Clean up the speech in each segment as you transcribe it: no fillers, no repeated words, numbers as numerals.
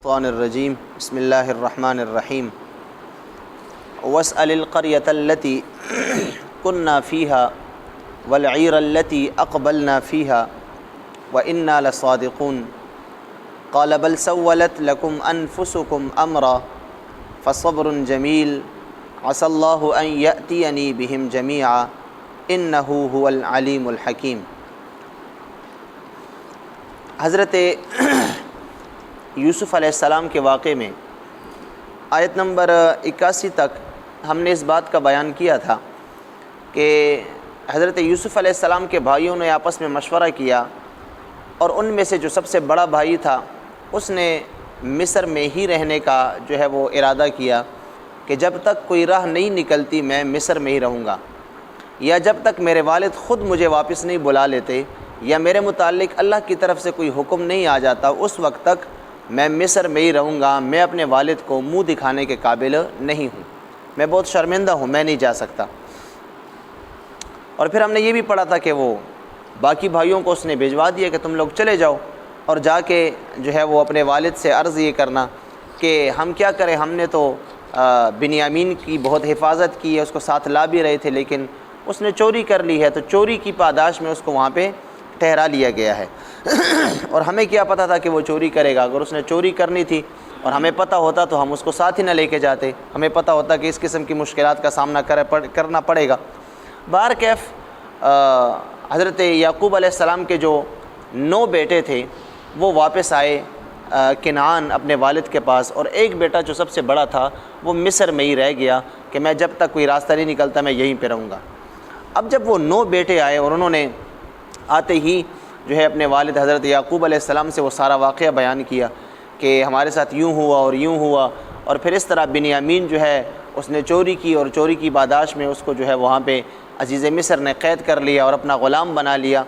الشيطان الرجيم بسم الله الرحمن الرحيم واسأل القرية التي كنا فيها والعير التي أقبلنا فيها وإنا لصادقون قال بل سولت لكم أنفسكم أمرا فصبر جميل عسى الله أن يأتيني بهم جميعا إنه هو العليم الحكيم۔ حضرت یوسف علیہ السلام کے واقعے میں آیت نمبر 81 تک ہم نے اس بات کا بیان کیا تھا کہ حضرت یوسف علیہ السلام کے بھائیوں نے آپس میں مشورہ کیا اور ان میں سے جو سب سے بڑا بھائی تھا اس نے مصر میں ہی رہنے کا جو ہے وہ ارادہ کیا کہ جب تک کوئی راہ نہیں نکلتی میں مصر میں ہی رہوں گا، یا جب تک میرے والد خود مجھے واپس نہیں بلا لیتے یا میرے متعلق اللہ کی طرف سے کوئی حکم نہیں آ جاتا اس وقت تک میں مصر میں ہی رہوں گا، میں اپنے والد کو منہ دکھانے کے قابل نہیں ہوں، میں بہت شرمندہ ہوں، میں نہیں جا سکتا۔ اور پھر ہم نے یہ بھی پڑھا تھا کہ وہ باقی بھائیوں کو اس نے بھیجوا دیا کہ تم لوگ چلے جاؤ اور جا کے جو ہے وہ اپنے والد سے عرض یہ کرنا کہ ہم کیا کریں، ہم نے تو بنیامین کی بہت حفاظت کی ہے، اس کو ساتھ لا بھی رہے تھے لیکن اس نے چوری کر لی ہے، تو چوری کی پاداش میں اس کو وہاں پہ ٹھہرا لیا گیا ہے۔ اور ہمیں کیا پتہ تھا کہ وہ چوری کرے گا، اگر اس نے چوری کرنی تھی اور ہمیں پتہ ہوتا تو ہم اس کو ساتھ ہی نہ لے کے جاتے، ہمیں پتہ ہوتا کہ اس قسم کی مشکلات کا سامنا کرنا پڑے گا۔ بہرکیف حضرت یعقوب علیہ السلام کے جو 9 بیٹے تھے وہ واپس آئے کنعان اپنے والد کے پاس، اور ایک بیٹا جو سب سے بڑا تھا وہ مصر میں ہی رہ گیا کہ میں جب تک کوئی راستہ نہیں نکلتا میں یہیں پہ رہوں گا۔ اب جب وہ 9 بیٹے آئے اور انہوں نے آتے ہی جو ہے اپنے والد حضرت یعقوب علیہ السلام سے وہ سارا واقعہ بیان کیا کہ ہمارے ساتھ یوں ہوا اور یوں ہوا، اور پھر اس طرح بنیامین جو ہے اس نے چوری کی اور چوری کی پاداش میں اس کو جو ہے وہاں پہ عزیز مصر نے قید کر لیا اور اپنا غلام بنا لیا۔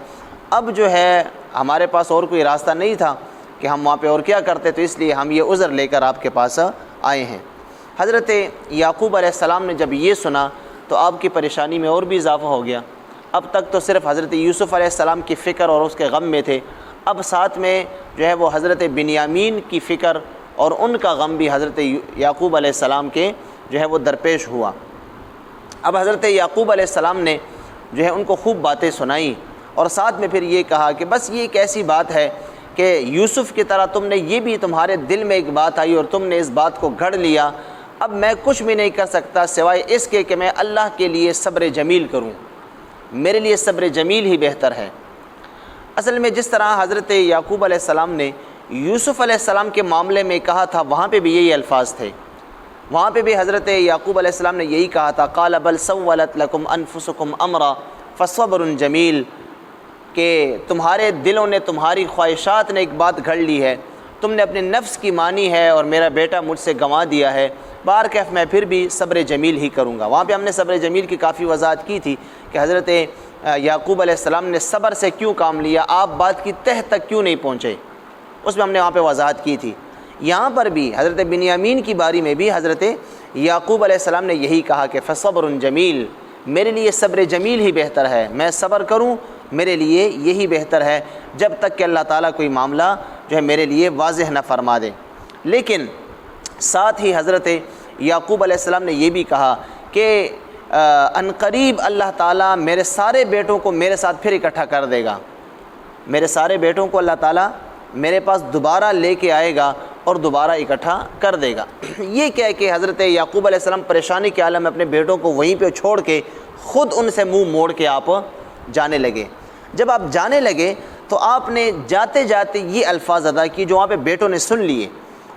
اب جو ہے ہمارے پاس اور کوئی راستہ نہیں تھا کہ ہم وہاں پہ اور کیا کرتے، تو اس لیے ہم یہ عذر لے کر آپ کے پاس آئے ہیں۔ حضرت یعقوب علیہ السلام نے جب یہ سنا تو آپ کی پریشانی میں اور بھی اضافہ ہو گیا۔ اب تک تو صرف حضرت یوسف علیہ السلام کی فکر اور اس کے غم میں تھے، اب ساتھ میں جو ہے وہ حضرت بنیامین کی فکر اور ان کا غم بھی حضرت یعقوب علیہ السلام کے جو ہے وہ درپیش ہوا۔ اب حضرت یعقوب علیہ السلام نے جو ہے ان کو خوب باتیں سنائیں اور ساتھ میں پھر یہ کہا کہ بس یہ ایک ایسی بات ہے کہ یوسف کی طرح تم نے یہ بھی تمہارے دل میں ایک بات آئی اور تم نے اس بات کو گھڑ لیا، اب میں کچھ بھی نہیں کر سکتا سوائے اس کے کہ میں اللہ کے لیے صبر جمیل کروں، میرے لیے صبر جمیل ہی بہتر ہے۔ اصل میں جس طرح حضرت یعقوب علیہ السلام نے یوسف علیہ السلام کے معاملے میں کہا تھا وہاں پہ بھی یہی الفاظ تھے، وہاں پہ بھی حضرت یعقوب علیہ السلام نے یہی کہا تھا قال بل سولت لکم انفسکم امرا فصبر جمیل، کہ تمہارے دلوں نے تمہاری خواہشات نے ایک بات گھڑ لی ہے، تم نے اپنے نفس کی مانی ہے اور میرا بیٹا مجھ سے گنوا دیا ہے، بہرکیف میں پھر بھی صبر جمیل ہی کروں گا۔ وہاں پہ ہم نے صبر جمیل کی کافی وضاحت کی تھی کہ حضرت یعقوب علیہ السلام نے صبر سے کیوں کام لیا، آپ بات کی تہ تک کیوں نہیں پہنچے، اس میں ہم نے وہاں پہ وضاحت کی تھی۔ یہاں پر بھی حضرت بنیامین کی باری میں بھی حضرت یعقوب علیہ السلام نے یہی کہا کہ فصبر جمیل، میرے لیے صبر جمیل ہی بہتر ہے، میں صبر کروں میرے لیے یہی بہتر ہے جب تک کہ اللہ تعالیٰ کوئی معاملہ جو ہے میرے لیے واضح نہ فرما دے۔ لیکن ساتھ ہی حضرت یعقوب علیہ السلام نے یہ بھی کہا کہ عنقریب اللہ تعالیٰ میرے سارے بیٹوں کو میرے ساتھ پھر اکٹھا کر دے گا، میرے سارے بیٹوں کو اللہ تعالیٰ میرے پاس دوبارہ لے کے آئے گا اور دوبارہ اکٹھا کر دے گا۔ یہ کہہ کہ حضرت یعقوب علیہ السلام پریشانی کے عالم میں اپنے بیٹوں کو وہیں پہ چھوڑ کے خود ان سے منہ موڑ کے آپ جانے لگے۔ جب آپ جانے لگے تو آپ نے جاتے جاتے یہ الفاظ ادا کیے جو وہاں پہ بیٹوں نے سن لیے،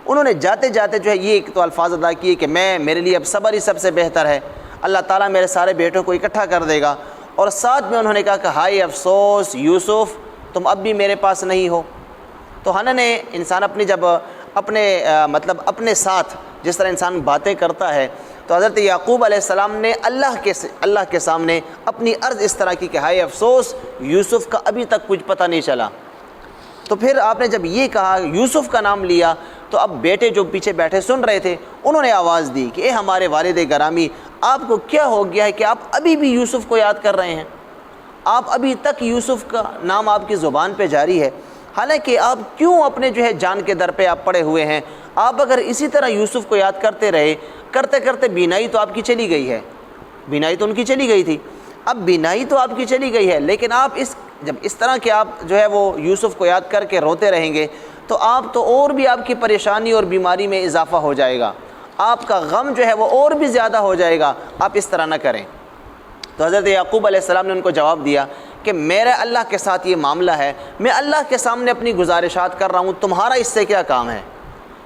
انہوں نے جاتے جاتے جو ہے یہ ایک تو الفاظ ادا کیے کہ میرے لیے اب صبر ہی سب سے بہتر ہے، اللہ تعالیٰ میرے سارے بیٹوں کو اکٹھا کر دے گا، اور ساتھ میں انہوں نے کہا کہ ہائے افسوس یوسف تم اب بھی میرے پاس نہیں ہو۔ تو ہن نے انسان اپنی جب اپنے ساتھ جس طرح انسان باتیں کرتا ہے تو حضرت یعقوب علیہ السلام نے اللہ کے سامنے اپنی عرض اس طرح کی کہ ہائے افسوس یوسف کا ابھی تک کچھ پتہ نہیں چلا۔ تو پھر آپ نے جب یہ کہا یوسف کا نام لیا تو اب بیٹے جو پیچھے بیٹھے سن رہے تھے انہوں نے آواز دی کہ اے ہمارے والد گرامی، آپ کو کیا ہو گیا ہے کہ آپ ابھی بھی یوسف کو یاد کر رہے ہیں، آپ ابھی تک یوسف کا نام آپ کی زبان پہ جاری ہے۔ حالانکہ آپ کیوں اپنے جو ہے جان کے در پہ آپ پڑے ہوئے ہیں؟ آپ اگر اسی طرح یوسف کو یاد کرتے رہے، کرتے کرتے بینائی تو آپ کی چلی گئی ہے، بینائی تو ان کی چلی گئی تھی، اب بینائی تو آپ کی چلی گئی ہے، لیکن آپ جب اس طرح کے آپ جو ہے وہ یوسف کو یاد کر کے روتے رہیں گے تو آپ تو اور بھی آپ کی پریشانی اور بیماری میں اضافہ ہو جائے گا، آپ کا غم جو ہے وہ اور بھی زیادہ ہو جائے گا، آپ اس طرح نہ کریں۔ تو حضرت یعقوب علیہ السلام نے ان کو جواب دیا کہ میرا اللہ کے ساتھ یہ معاملہ ہے، میں اللہ کے سامنے اپنی گزارشات کر رہا ہوں، تمہارا اس سے کیا کام ہے؟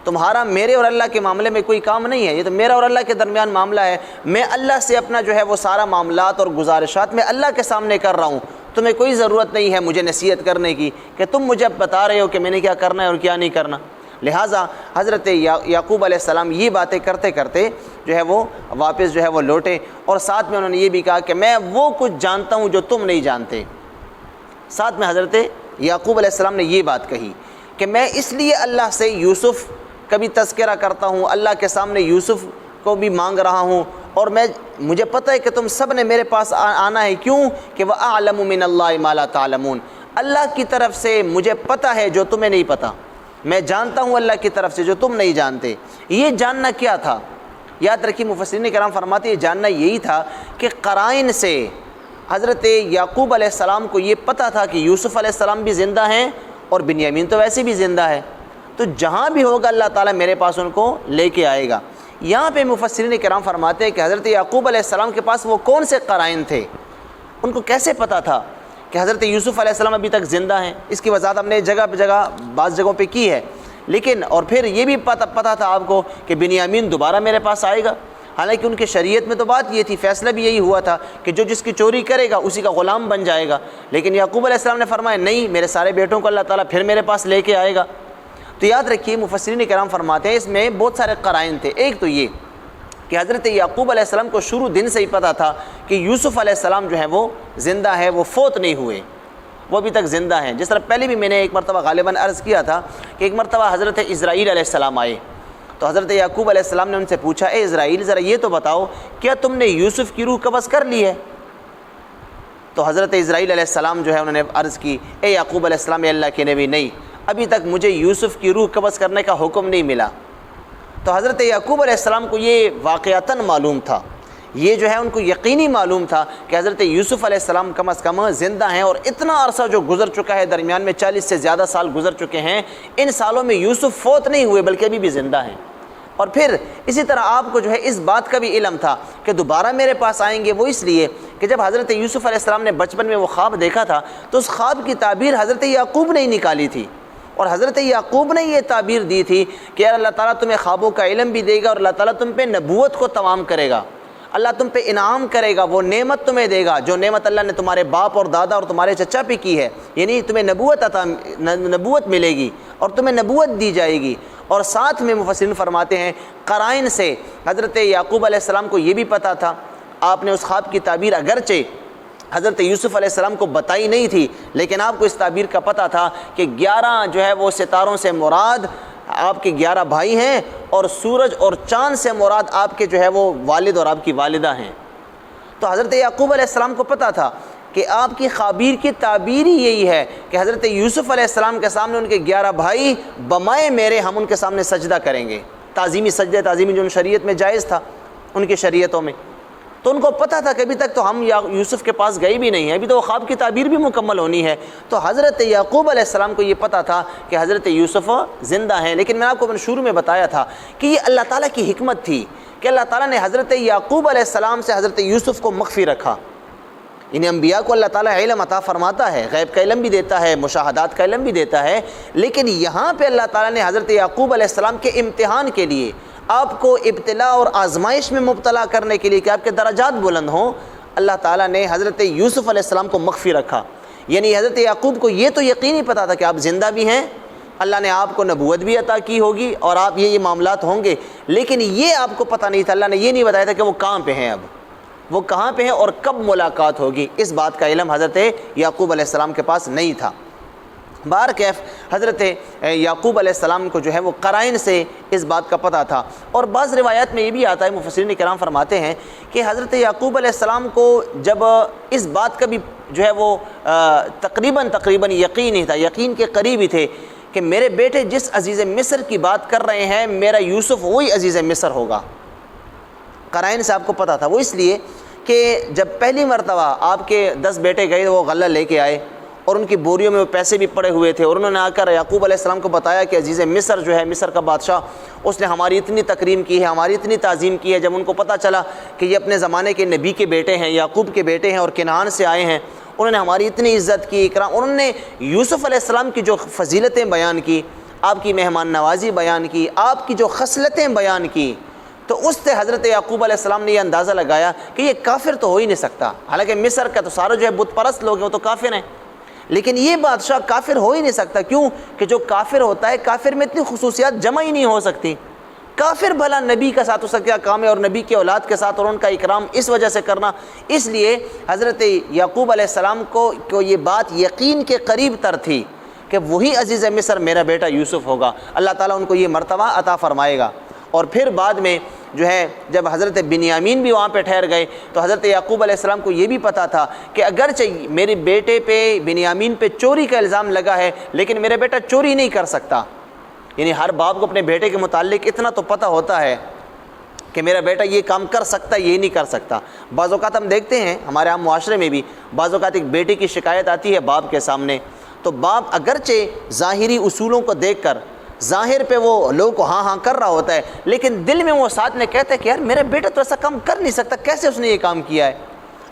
تمہارا میرے اور اللہ کے معاملے میں کوئی کام نہیں ہے، یہ تو میرا اور اللہ کے درمیان معاملہ ہے، میں اللہ سے اپنا جو ہے وہ سارا معاملات اور گزارشات میں اللہ کے سامنے کر رہا ہوں، تمہیں کوئی ضرورت نہیں ہے مجھے نصیحت کرنے کی کہ تم مجھے اب بتا رہے ہو کہ میں نے کیا کرنا ہے اور کیا نہیں کرنا۔ لہٰذا حضرت یعقوب علیہ السلام یہ باتیں کرتے کرتے جو ہے وہ واپس جو ہے وہ لوٹے، اور ساتھ میں انہوں نے یہ بھی کہا کہ میں وہ کچھ جانتا ہوں جو تم نہیں جانتے۔ ساتھ میں حضرت یعقوب علیہ السلام نے یہ بات کہی کہ میں اس لیے اللہ سے یوسف کا بھی تذکرہ کرتا ہوں، اللہ کے سامنے یوسف کو بھی مانگ رہا ہوں، اور مجھے پتہ ہے کہ تم سب نے میرے پاس آنا ہے، کیوں کہ وَأَعْلَمُ مِنَ اللَّهِ مَا لَا تَعْلَمُونَ، اللہ کی طرف سے مجھے پتہ ہے جو تمہیں نہیں پتہ، میں جانتا ہوں اللہ کی طرف سے جو تم نہیں جانتے۔ یہ جاننا کیا تھا؟ یاد رکھیے مفسرین کرام فرماتے ہیں یہ جاننا یہی تھا کہ قرائن سے حضرت یعقوب علیہ السلام کو یہ پتہ تھا کہ یوسف علیہ السلام بھی زندہ ہیں اور بنیامین تو ویسے بھی زندہ ہے، تو جہاں بھی ہوگا اللہ تعالیٰ میرے پاس ان کو لے کے آئے گا۔ یہاں پہ مفسرین کرام فرماتے ہیں کہ حضرت یعقوب علیہ السلام کے پاس وہ کون سے قرائن تھے، ان کو کیسے پتہ تھا کہ حضرت یوسف علیہ السلام ابھی تک زندہ ہیں؟ اس کی وضاحت ہم نے جگہ پہ جگہ بعض جگہوں پہ کی ہے، لیکن اور پھر یہ بھی پتہ تھا آپ کو کہ بنیامین دوبارہ میرے پاس آئے گا، حالانکہ ان کے شریعت میں تو بات یہ تھی، فیصلہ بھی یہی ہوا تھا کہ جو جس کی چوری کرے گا اسی کا غلام بن جائے گا، لیکن یعقوب علیہ السلام نے فرمایا نہیں، میرے سارے بیٹوں کو اللہ تعالیٰ پھر میرے پاس لے کے آئے گا۔ تو یاد رکھیے مفسرین کرام فرماتے ہیں اس میں بہت سارے قرائن تھے۔ ایک تو یہ کہ حضرت یعقوب علیہ السلام کو شروع دن سے ہی پتہ تھا کہ یوسف علیہ السلام جو ہے وہ زندہ ہے، وہ فوت نہیں ہوئے، وہ ابھی تک زندہ ہیں۔ جس طرح پہلے بھی میں نے ایک مرتبہ غالباً عرض کیا تھا کہ ایک مرتبہ حضرت اسرائیل علیہ السلام آئے تو حضرت یعقوب علیہ السلام نے ان سے پوچھا، اے اسرائیل ذرا یہ تو بتاؤ کیا تم نے یوسف کی روح قبض کر لی ہے؟ تو حضرت اسرائیل علیہ السلام جو ہے انہوں نے عرض کی، اے یعقوب علیہ السلام، اے اللہ کے نبی، نہیں، ابھی تک مجھے یوسف کی روح قبض کرنے کا حکم نہیں ملا۔ تو حضرت یعقوب علیہ السلام کو یہ واقعتاً معلوم تھا، یہ جو ہے ان کو یقینی معلوم تھا کہ حضرت یوسف علیہ السلام کم از کم زندہ ہیں، اور اتنا عرصہ جو گزر چکا ہے، درمیان میں 40 سے زیادہ سال گزر چکے ہیں، ان سالوں میں یوسف فوت نہیں ہوئے بلکہ ابھی بھی زندہ ہیں۔ اور پھر اسی طرح آپ کو جو ہے اس بات کا بھی علم تھا کہ دوبارہ میرے پاس آئیں گے، وہ اس لیے کہ جب حضرت یوسف علیہ السلام نے بچپن میں وہ خواب دیکھا تھا تو اس خواب کی تعبیر حضرت یعقوب نے ہی نکالی تھی، اور حضرت یعقوب نے یہ تعبیر دی تھی کہ یار اللہ تعالیٰ تمہیں خوابوں کا علم بھی دے گا، اور اللہ تعالیٰ تم پہ نبوت کو تمام کرے گا، اللہ تم پہ انعام کرے گا، وہ نعمت تمہیں دے گا جو نعمت اللہ نے تمہارے باپ اور دادا اور تمہارے چچا پہ کی ہے، یعنی تمہیں نبوت ملے گی اور تمہیں نبوت دی جائے گی۔ اور ساتھ میں مفسرین فرماتے ہیں قرائن سے حضرت یعقوب علیہ السلام کو یہ بھی پتہ تھا، آپ نے اس خواب کی تعبیر اگرچہ حضرت یوسف علیہ السلام کو بتائی نہیں تھی، لیکن آپ کو اس تعبیر کا پتہ تھا کہ 11 جو ہے وہ ستاروں سے مراد آپ کے 11 بھائی ہیں، اور سورج اور چاند سے مراد آپ کے جو ہے وہ والد اور آپ کی والدہ ہیں۔ تو حضرت یعقوب علیہ السلام کو پتہ تھا کہ آپ کی خابیر کی تعبیر ہی یہی ہے کہ حضرت یوسف علیہ السلام کے سامنے ان کے 11 بھائی بمائے میرے ہم ان کے سامنے سجدہ کریں گے، تعظیمی سجدہ تعظیمی جو شریعت میں جائز تھا ان کی شریعتوں میں۔ تو ان کو پتہ تھا کہ ابھی تک تو ہم یوسف کے پاس گئے بھی نہیں ہیں، ابھی تو وہ خواب کی تعبیر بھی مکمل ہونی ہے۔ تو حضرت یعقوب علیہ السلام کو یہ پتہ تھا کہ حضرت یوسف زندہ ہیں، لیکن میں آپ کو شروع میں بتایا تھا کہ یہ اللہ تعالیٰ کی حکمت تھی کہ اللہ تعالیٰ نے حضرت یعقوب علیہ السلام سے حضرت یوسف کو مخفی رکھا۔ انہیں انبیاء کو اللہ تعالیٰ علم عطا فرماتا ہے، غیب کا علم بھی دیتا ہے، مشاہدات کا علم بھی دیتا ہے، لیکن یہاں پہ اللہ تعالیٰ نے حضرت یعقوب علیہ السلام کے امتحان کے لیے، آپ کو ابتلا اور آزمائش میں مبتلا کرنے کے لیے کہ آپ کے درجات بلند ہوں، اللہ تعالیٰ نے حضرت یوسف علیہ السلام کو مخفی رکھا۔ یعنی حضرت یعقوب کو یہ تو یقینی پتہ تھا کہ آپ زندہ بھی ہیں، اللہ نے آپ کو نبوت بھی عطا کی ہوگی اور آپ یہ معاملات ہوں گے، لیکن یہ آپ کو پتہ نہیں تھا، اللہ نے یہ نہیں بتایا تھا کہ وہ کہاں پہ ہیں، اب وہ کہاں پہ ہیں اور کب ملاقات ہوگی، اس بات کا علم حضرت یعقوب علیہ السلام کے پاس نہیں تھا۔ بہر کیف حضرت یعقوب علیہ السلام کو جو ہے وہ قرائن سے اس بات کا پتہ تھا۔ اور بعض روایات میں یہ بھی آتا ہے، مفسرین کرام فرماتے ہیں کہ حضرت یعقوب علیہ السلام کو جب اس بات کا بھی جو ہے وہ تقریباً یقین ہی تھا، یقین کے قریب ہی تھے کہ میرے بیٹے جس عزیز مصر کی بات کر رہے ہیں میرا یوسف وہی عزیز مصر ہوگا، قرائن سے آپ کو پتہ تھا۔ وہ اس لیے کہ جب پہلی مرتبہ آپ کے 10 بیٹے گئے وہ غلہ لے کے آئے اور ان کی بوریوں میں وہ پیسے بھی پڑے ہوئے تھے، اور انہوں نے آ کر یعقوب علیہ السلام کو بتایا کہ عزیز مصر جو ہے، مصر کا بادشاہ، اس نے ہماری اتنی تکریم کی ہے، ہماری اتنی تعظیم کی ہے۔ جب ان کو پتہ چلا کہ یہ اپنے زمانے کے نبی کے بیٹے ہیں، یعقوب کے بیٹے ہیں اور کنعان سے آئے ہیں، انہوں نے ہماری اتنی عزت کی، اکرام، انہوں نے یوسف علیہ السلام کی جو فضیلتیں بیان کی، آپ کی مہمان نوازی بیان کی، آپ کی جو خصلتیں بیان کی، تو اس سے حضرت یعقوب علیہ السلام نے یہ اندازہ لگایا کہ یہ کافر تو ہو ہی نہیں سکتا۔ حالانکہ مصر کا تو سارا جو ہے بت پرست لوگ ہیں وہ تو کافر ہیں، لیکن یہ بادشاہ کافر ہو ہی نہیں سکتا۔ کیوں کہ جو کافر ہوتا ہے، کافر میں اتنی خصوصیات جمع ہی نہیں ہو سکتی۔ کافر بھلا نبی کا ساتھ اس کا کیا کام ہے، اور نبی کی اولاد کے ساتھ اور ان کا اکرام اس وجہ سے کرنا۔ اس لیے حضرت یعقوب علیہ السلام کو یہ بات یقین کے قریب تر تھی کہ وہی عزیز مصر میرا بیٹا یوسف ہوگا، اللہ تعالیٰ ان کو یہ مرتبہ عطا فرمائے گا۔ اور پھر بعد میں جو ہے جب حضرت بنیامین بھی وہاں پہ ٹھہر گئے تو حضرت یعقوب علیہ السلام کو یہ بھی پتہ تھا کہ اگرچہ میرے بیٹے پہ بنیامین پہ چوری کا الزام لگا ہے لیکن میرا بیٹا چوری نہیں کر سکتا۔ یعنی ہر باپ کو اپنے بیٹے کے متعلق اتنا تو پتہ ہوتا ہے کہ میرا بیٹا یہ کام کر سکتا ہے، یہ نہیں کر سکتا۔ بعض اوقات ہم دیکھتے ہیں ہمارے عام معاشرے میں بھی، بعض اوقات ایک بیٹے کی شکایت آتی ہے باپ کے سامنے، تو باپ اگرچہ ظاہری اصولوں کو دیکھ کر ظاہر پہ وہ لوگوں کو ہاں کر رہا ہوتا ہے، لیکن دل میں وہ ساتھ میں کہتا ہے کہ یار میرا بیٹا تو ایسا کام کر نہیں سکتا، کیسے اس نے یہ کام کیا ہے۔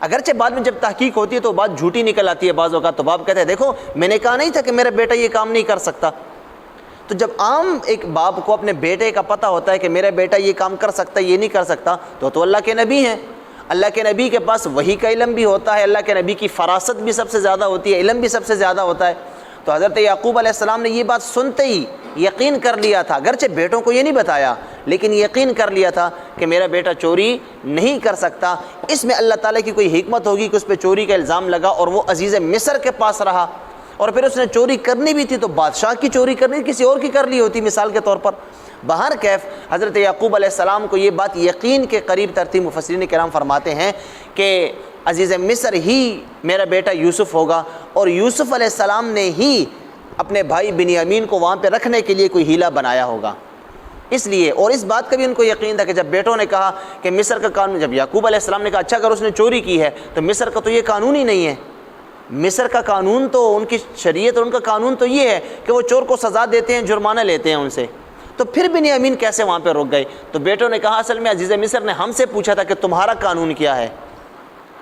اگرچہ بعد میں جب تحقیق ہوتی ہے تو بات جھوٹی نکل آتی ہے بعض اوقات، تو باپ کہتا ہے دیکھو میں نے کہا نہیں تھا کہ میرا بیٹا یہ کام نہیں کر سکتا۔ تو جب عام ایک باپ کو اپنے بیٹے کا پتہ ہوتا ہے کہ میرا بیٹا یہ کام کر سکتا ہے، یہ نہیں کر سکتا، تو اللہ کے نبی ہیں، اللہ کے نبی کے پاس وحی کا علم بھی ہوتا ہے، اللہ کے نبی کی فراست بھی سب سے زیادہ ہوتی ہے، علم بھی سب سے زیادہ ہوتا ہے۔ تو حضرت یعقوب علیہ السلام نے یہ بات سنتے ہی یقین کر لیا تھا، اگرچہ بیٹوں کو یہ نہیں بتایا لیکن یقین کر لیا تھا کہ میرا بیٹا چوری نہیں کر سکتا۔ اس میں اللہ تعالیٰ کی کوئی حکمت ہوگی کہ اس پہ چوری کا الزام لگا اور وہ عزیز مصر کے پاس رہا، اور پھر اس نے چوری کرنی بھی تھی تو بادشاہ کی چوری کرنی کسی اور کی کر لی ہوتی مثال کے طور پر۔ بہر کیف حضرت یعقوب علیہ السلام کو یہ بات یقین کے قریب ترتیب مفسرین کرام فرماتے ہیں کہ عزیز مصر ہی میرا بیٹا یوسف ہوگا، اور یوسف علیہ السلام نے ہی اپنے بھائی بنیامین کو وہاں پہ رکھنے کے لیے کوئی ہیلہ بنایا ہوگا۔ اس لیے اور اس بات کا بھی ان کو یقین تھا کہ جب بیٹوں نے کہا کہ مصر کا قانون، جب یعقوب علیہ السلام نے کہا اچھا اگر اس نے چوری کی ہے تو مصر کا تو یہ قانون ہی نہیں ہے، مصر کا قانون تو ان کی شریعت اور ان کا قانون تو یہ ہے کہ وہ چور کو سزا دیتے ہیں، جرمانہ لیتے ہیں ان سے، تو پھر بنیامین کیسے وہاں پہ رک گئے؟ تو بیٹوں نے کہا اصل میں عزیز مصر نے ہم سے پوچھا تھا کہ تمہارا قانون کیا ہے،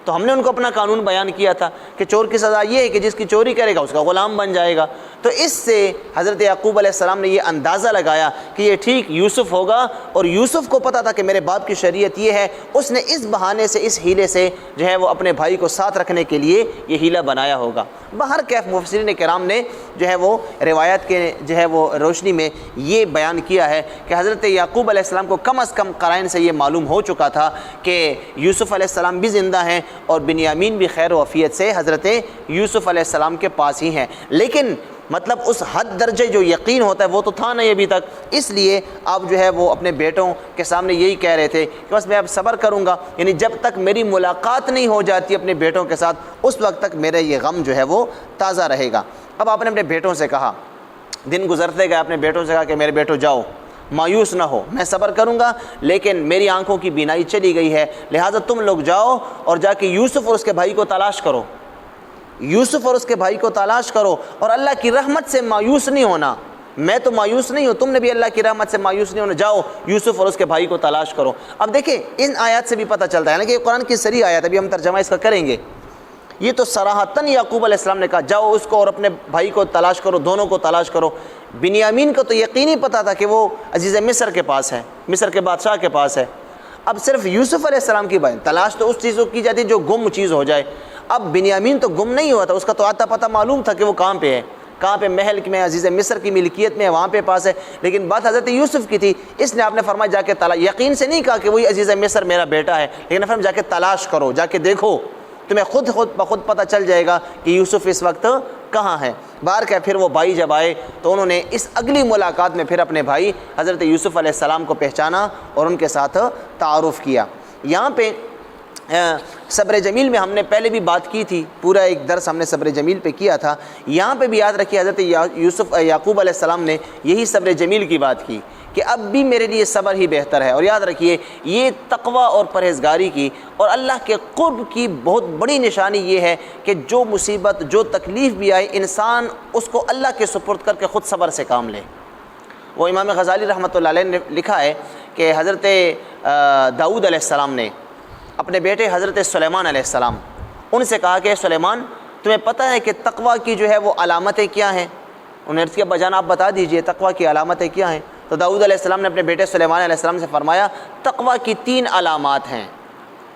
تو ہم نے ان کو اپنا قانون بیان کیا تھا کہ چور کی سزا یہ ہے کہ جس کی چوری کرے گا اس کا غلام بن جائے گا۔ تو اس سے حضرت یعقوب علیہ السلام نے یہ اندازہ لگایا کہ یہ ٹھیک یوسف ہوگا، اور یوسف کو پتہ تھا کہ میرے باپ کی شریعت یہ ہے، اس نے اس بہانے سے، اس ہیلے سے جو ہے وہ اپنے بھائی کو ساتھ رکھنے کے لیے یہ ہیلہ بنایا ہوگا۔ بہر کیف مفسرین کرام نے جو ہے وہ روایات کے جو ہے وہ روشنی میں یہ بیان کیا ہے کہ حضرت یعقوب علیہ السلام کو کم از کم قرائن سے یہ معلوم ہو چکا تھا کہ یوسف علیہ السلام بھی زندہ ہیں اور بنیامین بھی خیر و عافیت سے حضرت یوسف علیہ السلام کے پاس ہی ہیں، لیکن مطلب اس حد درجے جو یقین ہوتا ہے وہ تو تھا نہیں ابھی تک، اس لیے آپ جو ہے وہ اپنے بیٹوں کے سامنے یہی کہہ رہے تھے کہ بس میں اب صبر کروں گا، یعنی جب تک میری ملاقات نہیں ہو جاتی اپنے بیٹوں کے ساتھ اس وقت تک میرا یہ غم جو ہے وہ تازہ رہے گا۔ اب آپ نے اپنے بیٹوں سے کہا، دن گزرتے گئے، اپنے بیٹوں سے کہا کہ میرے بیٹوں جاؤ، مایوس نہ ہو، میں صبر کروں گا لیکن میری آنکھوں کی بینائی چلی گئی ہے، لہٰذا تم لوگ جاؤ اور جا کے یوسف اور اس کے بھائی کو تلاش کرو، یوسف اور اس کے بھائی کو تلاش کرو، اور اللہ کی رحمت سے مایوس نہیں ہونا، میں تو مایوس نہیں ہوں، تم نے بھی اللہ کی رحمت سے مایوس نہیں ہونا، جاؤ یوسف اور اس کے بھائی کو تلاش کرو۔ اب دیکھیں ان آیات سے بھی پتہ چلتا ہے نا کہ یہ قرآن کی صریح آیات، ابھی ہم ترجمہ اس کا کریں گے، یہ تو صراحتاً یعقوب علیہ السلام نے کہا جاؤ اس کو اور اپنے بھائی کو تلاش کرو، دونوں کو تلاش کرو۔ بنیامین کو تو یقینی پتہ تھا کہ وہ عزیز مصر کے پاس ہے، مصر کے بادشاہ کے پاس ہے، اب صرف یوسف علیہ السلام کی بات، تلاش تو اس چیز کو کی جاتی جو گم چیز ہو جائے، اب بنیامین تو گم نہیں ہوا تھا، اس کا تو آتا پتہ معلوم تھا کہ وہ کہاں پہ ہے، کہاں پہ محل میں عزیز مصر کی ملکیت میں ہے، وہاں پہ پاس ہے، لیکن بات حضرت یوسف کی تھی، اس نے آپ نے فرمایا جا کے تلاش، یقین سے نہیں کہا کہ وہی عزیز مصر میرا بیٹا ہے، لیکن فرمایا جا کے تلاش کرو، جا کے دیکھو، تمہیں خود بخود پتہ چل جائے گا کہ یوسف اس وقت کہاں ہے؟ باہر کہ پھر وہ بھائی جب آئے تو انہوں نے اس اگلی ملاقات میں پھر اپنے بھائی حضرت یوسف علیہ السلام کو پہچانا اور ان کے ساتھ تعارف کیا۔ یہاں پہ صبر جمیل میں ہم نے پہلے بھی بات کی تھی، پورا ایک درس ہم نے صبر جمیل پہ کیا تھا۔ یہاں پہ بھی یاد رکھیے حضرت یعقوب علیہ السلام نے یہی صبر جمیل کی بات کی کہ اب بھی میرے لیے صبر ہی بہتر ہے۔ اور یاد رکھیے یہ تقوی اور پرہیزگاری کی اور اللہ کے قرب کی بہت بڑی نشانی یہ ہے کہ جو مصیبت جو تکلیف بھی آئے انسان اس کو اللہ کے سپرد کر کے خود صبر سے کام لے۔ وہ امام غزالی رحمۃ اللہ علیہ نے لکھا ہے کہ حضرت داؤد علیہ السلام نے اپنے بیٹے حضرت سلیمان علیہ السلام ان سے کہا کہ سلیمان تمہیں پتہ ہے کہ تقوی کی جو ہے وہ علامتیں کیا ہیں؟ انہوں نے عرض کیا ابا جان آپ بتا دیجئے تقوی کی علامتیں کیا ہیں؟ تو داؤد علیہ السلام نے اپنے بیٹے سلیمان علیہ السلام سے فرمایا تقوی کی 3 علامات ہیں،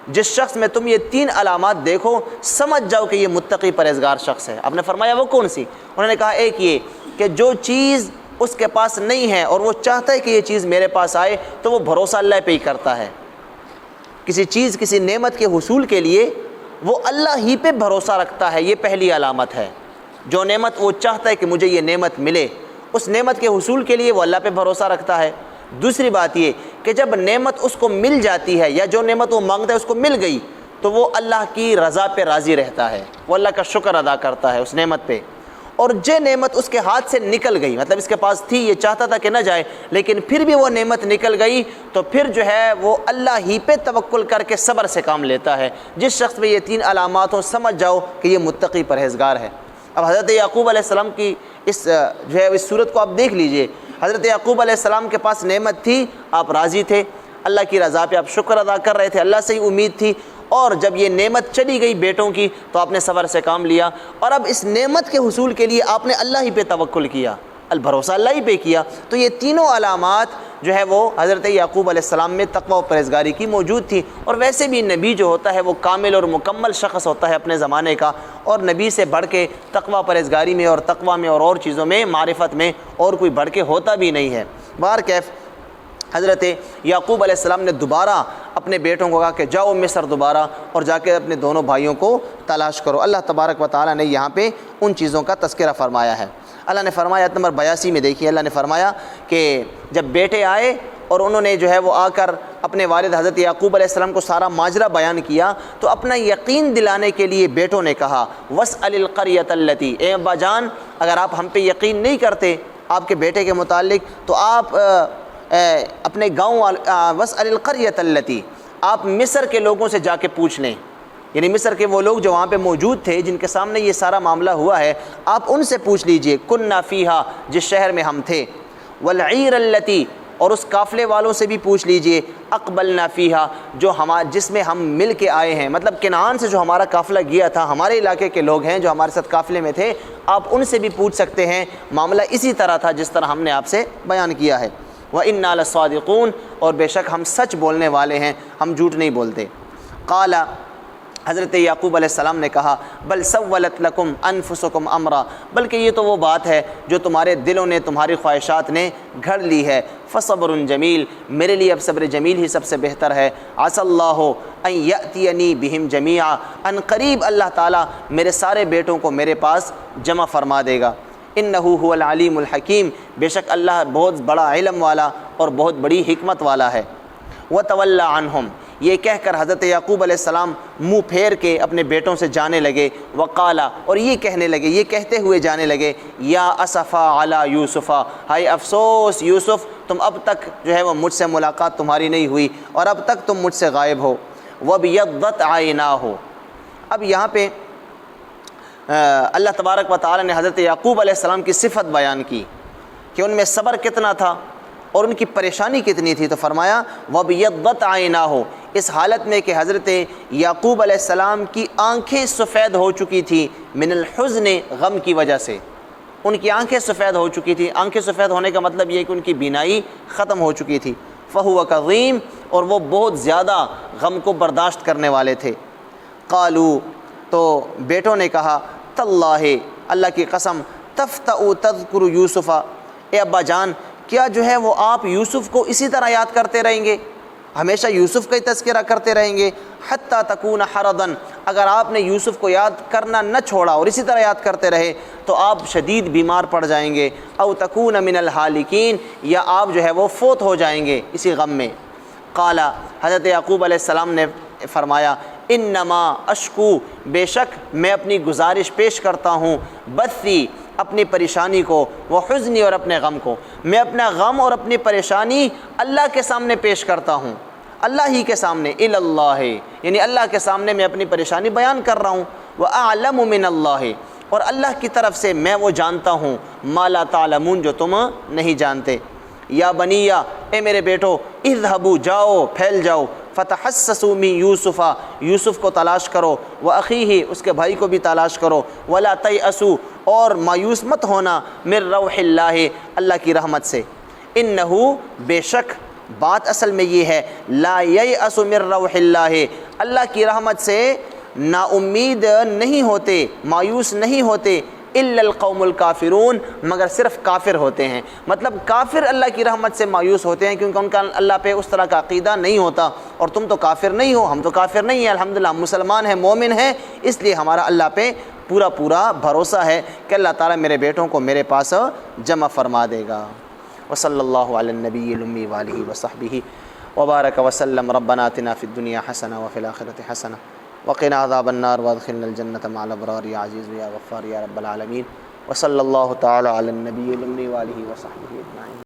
جس شخص میں تم یہ 3 علامات دیکھو سمجھ جاؤ کہ یہ متقی پرہیزگار شخص ہے۔ آپ نے فرمایا وہ کون سی؟ انہوں نے کہا ایک یہ کہ جو چیز اس کے پاس نہیں ہے اور وہ چاہتا ہے کہ یہ چیز میرے پاس آئے تو وہ بھروسہ اللہ پہ ہی کرتا ہے۔ کسی چیز کسی نعمت کے حصول کے لیے وہ اللہ ہی پہ بھروسہ رکھتا ہے، یہ پہلی علامت ہے۔ جو نعمت وہ چاہتا ہے کہ مجھے یہ نعمت ملے اس نعمت کے حصول کے لیے وہ اللہ پہ بھروسہ رکھتا ہے۔ دوسری بات یہ کہ جب نعمت اس کو مل جاتی ہے یا جو نعمت وہ مانگتا ہے اس کو مل گئی تو وہ اللہ کی رضا پہ راضی رہتا ہے، وہ اللہ کا شکر ادا کرتا ہے اس نعمت پہ۔ اور جو نعمت اس کے ہاتھ سے نکل گئی، مطلب اس کے پاس تھی یہ چاہتا تھا کہ نہ جائے لیکن پھر بھی وہ نعمت نکل گئی تو پھر جو ہے وہ اللہ ہی پہ توکل کر کے صبر سے کام لیتا ہے۔ جس شخص میں یہ 3 علامات ہوں سمجھ جاؤ کہ یہ متقی پرہیزگار ہے۔ اب حضرت یعقوب علیہ السلام کی اس جو ہے اس صورت کو آپ دیکھ لیجئے، حضرت یعقوب علیہ السلام کے پاس نعمت تھی، آپ راضی تھے، اللہ کی رضا پہ آپ شکر ادا کر رہے تھے، اللہ سے ہی امید تھی، اور جب یہ نعمت چلی گئی بیٹوں کی تو آپ نے صبر سے کام لیا، اور اب اس نعمت کے حصول کے لیے آپ نے اللہ ہی پہ توکل کیا، البھروسہ اللہ ہی پہ کیا۔ تو یہ تینوں علامات جو ہے وہ حضرت یعقوب علیہ السلام میں تقوی و پرہیزگاری کی موجود تھی۔ اور ویسے بھی نبی جو ہوتا ہے وہ کامل اور مکمل شخص ہوتا ہے اپنے زمانے کا، اور نبی سے بڑھ کے تقوی پرہیزگاری میں اور تقوی میں اور چیزوں میں معرفت میں اور کوئی بڑھ کے ہوتا بھی نہیں ہے۔ بہرکیف حضرت یعقوب علیہ السلام نے دوبارہ اپنے بیٹوں کو کہا کہ جاؤ مصر دوبارہ اور جا کے اپنے دونوں بھائیوں کو تلاش کرو۔ اللہ تبارک و تعالیٰ نے یہاں پہ ان چیزوں کا تذکرہ فرمایا ہے۔ اللہ نے فرمایا آیت نمبر 82 میں دیکھیے، اللہ نے فرمایا کہ جب بیٹے آئے اور انہوں نے جو ہے وہ آ کر اپنے والد حضرت یعقوب علیہ السلام کو سارا ماجرا بیان کیا تو اپنا یقین دلانے کے لیے بیٹوں نے کہا وَاسْأَلِ الْقَرْيَةَ الَّتِي، اے ابا جان اگر آپ ہم پہ یقین نہیں کرتے آپ کے بیٹے کے متعلق تو آپ اپنے گاؤں وَاسْأَلِ الْقَرْيَةَ الَّتِي، آپ مصر کے لوگوں سے جا کے پوچھ لیں، یعنی مصر کے وہ لوگ جو وہاں پہ موجود تھے جن کے سامنے یہ سارا معاملہ ہوا ہے، آپ ان سے پوچھ لیجئے كُنَّا فِيهَا، جس شہر میں ہم تھے، وَالْعِيرَ الَّتِي، اور اس قافلے والوں سے بھی پوچھ لیجئے اقبلنا فیہا، جو جس میں ہم مل کے آئے ہیں، مطلب کنعان سے جو ہمارا قافلہ گیا تھا، ہمارے علاقے کے لوگ ہیں جو ہمارے ساتھ قافلے میں تھے، آپ ان سے بھی پوچھ سکتے ہیں، معاملہ اسی طرح تھا جس طرح ہم نے آپ سے بیان کیا ہے۔ وَإِنَّا لَصَادِقُونَ، اور بے شک ہم سچ بولنے والے ہیں، ہم جھوٹ نہیں بولتے۔ قال، حضرت یعقوب علیہ السلام نے کہا بل سولت لکم انفسکم امرا، بلکہ یہ تو وہ بات ہے جو تمہارے دلوں نے تمہاری خواہشات نے گھڑ لی ہے، فصبر جمیل، میرے لیے اب صبر جمیل ہی سب سے بہتر ہے، عسى اللہ ان یأتینی بہم جمیعا، ان قریب اللہ تعالیٰ میرے سارے بیٹوں کو میرے پاس جمع فرما دے گا، انہ هو العلیم الحکیم، بے شک اللہ بہت بڑا علم والا اور بہت بڑی حکمت والا ہے۔ وتولی عنہم، یہ کہہ کر حضرت یعقوب علیہ السلام منہ پھیر کے اپنے بیٹوں سے جانے لگے، وقالا، اور یہ کہنے لگے، یہ کہتے ہوئے جانے لگے، یا اسفا علی یوسفا، ہائے افسوس یوسف، تم اب تک جو ہے وہ مجھ سے ملاقات تمہاری نہیں ہوئی اور اب تک تم مجھ سے غائب ہو۔ وَبْيَضَّتْ عَيْنَاهُ، اب یہاں پہ اللہ تبارک و تعالی نے حضرت یعقوب علیہ السلام کی صفت بیان کی کہ ان میں صبر کتنا تھا اور ان کی پریشانی کتنی تھی، تو فرمایا وَبْيَضَّتْ عَيْنَاهُ، اس حالت میں کہ حضرت یعقوب علیہ السلام کی آنکھیں سفید ہو چکی تھی من الحزن، غم کی وجہ سے، ان کی آنکھیں سفید ہو چکی تھی۔ آنکھیں سفید ہونے کا مطلب یہ کہ ان کی بینائی ختم ہو چکی تھی۔ فَهُوَ كَظِيمٌ، اور وہ بہت زیادہ غم کو برداشت کرنے والے تھے۔ قالوا، تو بیٹوں نے کہا تاللہ، اللہ کی قسم، تفتأ تذکر یوسف، اے ابا جان کیا جو ہے وہ آپ یوسف کو اسی طرح یاد کرتے رہیں گے، ہمیشہ یوسف کا ہی تذکرہ کرتے رہیں گے، حتی تکون حرضا، اگر آپ نے یوسف کو یاد کرنا نہ چھوڑا اور اسی طرح یاد کرتے رہے، تو آپ شدید بیمار پڑ جائیں گے، او تکون من الحالکین، یا آپ جو ہے وہ فوت ہو جائیں گے اسی غم میں۔ قال، حضرت یعقوب علیہ السلام نے فرمایا، انما اشکو، بے شک میں اپنی گزارش پیش کرتا ہوں، بثی، اپنی پریشانی کو، وہ حزنی، اور اپنے غم کو، میں اپنا غم اور اپنی پریشانی اللہ کے سامنے پیش کرتا ہوں، اللہ ہی کے سامنے، اللہ، یعنی اللہ کے سامنے میں اپنی پریشانی بیان کر رہا ہوں، وَأَعْلَمُ مِنَ اللَّهِ، اور اللہ کی طرف سے میں وہ جانتا ہوں، مَا لَا تَعْلَمُونَ، جو تم نہیں جانتے۔ یا بنیّ، اے میرے بیٹو، اذهبوا، جاؤ، پھیل جاؤ، فتحسسوا من یوسف، یوسف کو تلاش کرو، واخیہ، اس کے بھائی کو بھی تلاش کرو، ولا تیأسوا، اور مایوس مت ہونا، من روح اللہ، اللہ کی رحمت سے، انہ، بے شک، بات اصل میں یہ ہے، لا ییأس من روح اللہ، اللہ کی رحمت سے نا امید نہیں ہوتے، مایوس نہیں ہوتے، الا القوم الکافرون، مگر صرف کافر ہوتے ہیں۔ مطلب کافر اللہ کی رحمت سے مایوس ہوتے ہیں، کیونکہ ان کا اللہ پہ اس طرح کا عقیدہ نہیں ہوتا، اور تم تو کافر نہیں ہو، ہم تو کافر نہیں ہیں، الحمدللہ ہم مسلمان ہیں، مومن ہیں، اس لیے ہمارا اللہ پہ پورا بھروسہ ہے کہ اللہ تعالیٰ میرے بیٹوں کو میرے پاس جمع فرما دے گا۔ وصلی اللہ علی النبی الامی وآلہ وصحبہ وبارک وسلم۔ ربنا آتنا فی الدنیا حسنہ وفی الآخرۃ حسنہ وقنا عذاب النار وادخلنا الجنة مع الابرار یا عزیز یا غفار یا رب العالمین۔ وصلی اللہ تعالی علی النبی الامی وآلہ وصحبہ اجمعین۔